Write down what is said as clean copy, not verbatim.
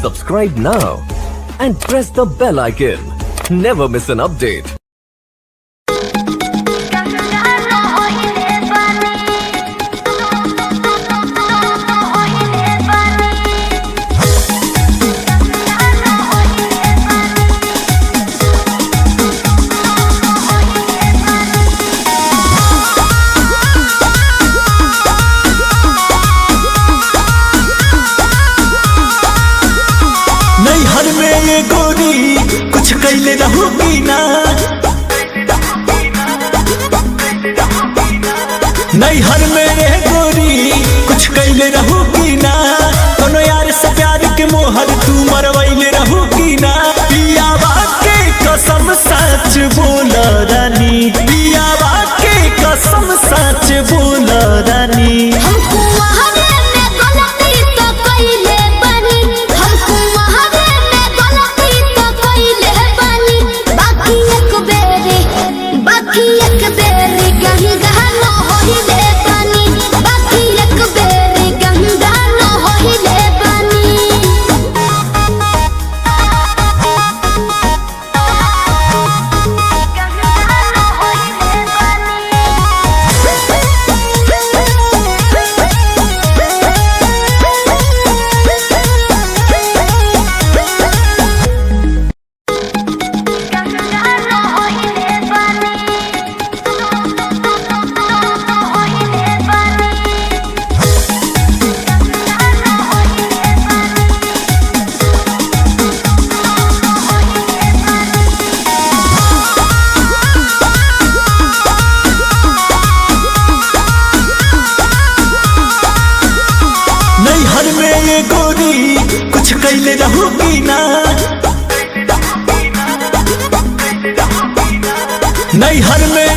Subscribe now and press the bell icon. Never miss an update. नैहर में ये गोरी कुछ कैले रहूगी ना, नैहर में ये गोरी कुछ कैले रहूगी ना, कोनो यार से प्यार के मोहर तू मरवैले रहूगी ना। पियावा के कसम सच बोल रानी, पियावा के कसम सच बोल रानी। नैहर में ये गोरी कुछ कैले रहूगी ना, नैहर में